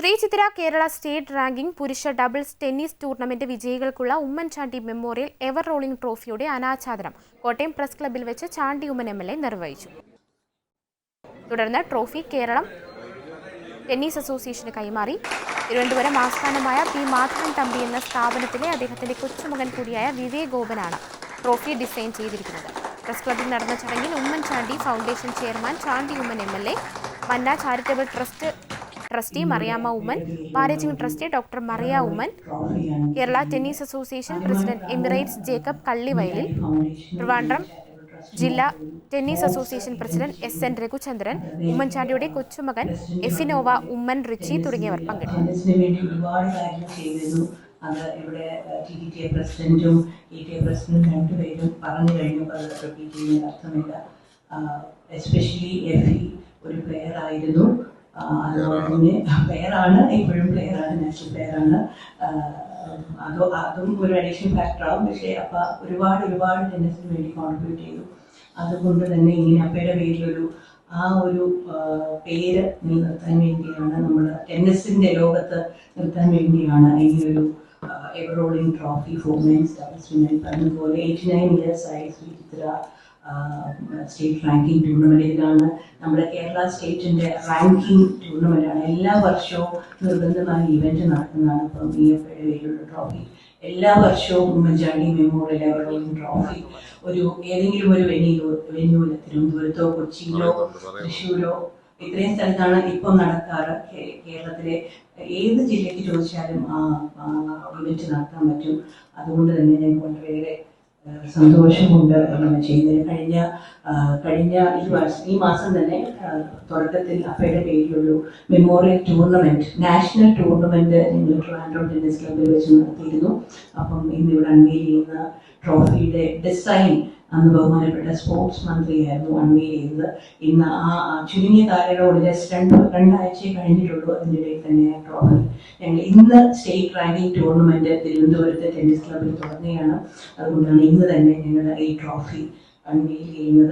Shri Chithira Kerala state ranking പുരുഷ doubles tennis tournament വിജയികൾക്കുള്ള Oommen Chandy memorial ever rolling ട്രോഫിയുടെ അനാച്ഛാദനം കോട്ടയം പ്രസ് ക്ലബ്ബിൽ വെച്ച് ചാണ്ടി ഉമ്മൻ MLA നിർവഹിച്ചു. തുടർന്ന് ട്രോഫി കേരളം ടെന്നീസ് അസോസിയേഷന് കൈമാറി. തിരുവനന്തപുരം ആസ്ഥാനമായ പി മാധവൻ തമ്പി എന്ന സ്ഥാപനത്തിലെ അദ്ദേഹത്തിന്റെ കൊച്ചുമകൻ കൂടിയായ വിവേക് ഗോപനാണ് ട്രോഫി ഡിസൈൻ ചെയ്തിരിക്കുന്നത്. പ്രസ് ക്ലബ്ബിൽ നടന്ന ചടങ്ങിൽ Oommen Chandy foundation chairman Chandy Oommen MLA, Manna charitable trustee Mariamma Oommen, managing trustee doctor Maria Oommen, Kerala tennis association president emeritus Jacob Kallivayalil, Trivandrum ജില്ലാ tennis association president SN Raghuchandran, ഉമ്മൻചാണ്ടിയുടെ കൊച്ചുമകൻ എഫിനോവ ഉമ്മൻ റിച്ചി തുടങ്ങിയവർ പങ്കെടുത്തു. അത് ഇവിടെ TTA പ്രസിഡന്റും ETA പ്രസിഡന്റും രണ്ടുപേരും പറഞ്ഞു കഴിഞ്ഞപ്പോൾ അത് റിപ്പീറ്റ് ചെയ്യുന്ന അർത്ഥമില്ല. എസ്പെഷ്യലി എഫി ഒരു പ്ലെയർ ആയിരുന്നു. അതുപോലെ തന്നെ പ്ലെയറാണ്, ഇപ്പോഴും പ്ലെയറാണ്, നാഷണൽ പ്ലെയറാണ്. അതും ഒരു അഡീഷണൽ ഫാക്ടറാവും. പക്ഷേ അപ്പം ഒരുപാട് ടെന്നീസിന് വേണ്ടി കോൺട്രിബ്യൂട്ട് ചെയ്തു. അതുകൊണ്ട് തന്നെ ഇങ്ങനെ അപ്പയുടെ പേരിലൊരു ഒരു പേര് നിലനിർത്താൻ വേണ്ടിയാണ്, നമ്മൾ ടെന്നീസിന്റെ ലോകത്ത് നിർത്താൻ വേണ്ടിയാണ് ഇങ്ങനൊരു ever rolling trophy four men's doubles. പറഞ്ഞതുപോലെ 89 years ആയി ശ്രീ ചിത്തിര സ്റ്റേറ്റ് റാങ്കിങ് ടൂർണമെന്റ്. ഇതിലാണ് നമ്മുടെ കേരള സ്റ്റേറ്റിന്റെ റാങ്കിങ് ടൂർണമെന്റാണ്. എല്ലാ വർഷവും നിർബന്ധമായി ഇവന്റ് നടത്തുന്നതാണ്. ഇപ്പം EFയുടെ പേരിലുള്ള ട്രോഫി എല്ലാ വർഷവും Oommen Chandy memorial ever rolling trophy ഏതെങ്കിലും ഒരു വെന്യൂല് തിരുവനന്തപുരത്തോ കൊച്ചിയിലോ തൃശ്ശൂരോ ഇത്രയും സ്ഥലത്താണ് ഇപ്പം നടക്കാറ്. കേരളത്തിലെ ഏത് ജില്ലയ്ക്ക് ചോദിച്ചാലും ഇവന്റ് നടത്താൻ പറ്റും. അതുകൊണ്ട് തന്നെ ഞാൻ വളരെയേറെ സന്തോഷമുണ്ട് അങ്ങനെ ചെയ്യുന്നതിന്. കഴിഞ്ഞ ഈ മാസം തന്നെ തുടക്കത്തിൽ അപ്പയുടെ പേരിലൊരു മെമ്മോറിയൽ ടൂർണമെന്റ്, നാഷണൽ ടൂർണമെന്റ് ഞങ്ങൾ ട്രിവാൻഡ്രം ടെന്നീസ് ക്ലബ്ബിൽ വെച്ച് നടത്തിയിരുന്നു. അപ്പം ഇന്നിവിടെ അൺവെയിൽ ചെയ്യുന്ന ട്രോഫിയുടെ ഡിസൈൻ അന്ന് ബഹുമാനപ്പെട്ട സ്പോർട്സ് മന്ത്രിയായിരുന്നു അൺവെയിൽ ചെയ്തത്. ഇന്ന് ചുരുങ്ങിയ കാലയളവ് ജസ്റ്റ് രണ്ടാഴ്ചയെ കഴിഞ്ഞിട്ടുള്ളൂ. അതിൻ്റെ ഇടയിൽ തന്നെ ട്രോഫി ഞങ്ങൾ ഇന്ന് സ്റ്റേറ്റ് റാങ്കിങ് ടൂർണമെന്റ് തിരുവനന്തപുരത്തെ ടെന്നീസ് ക്ലബ്ബിൽ തുടങ്ങുകയാണ്. അതുകൊണ്ടാണ് ഇന്ന് തന്നെ ഞങ്ങൾ ഈ ട്രോഫി അൺവെയിൽ ചെയ്യുന്നത്.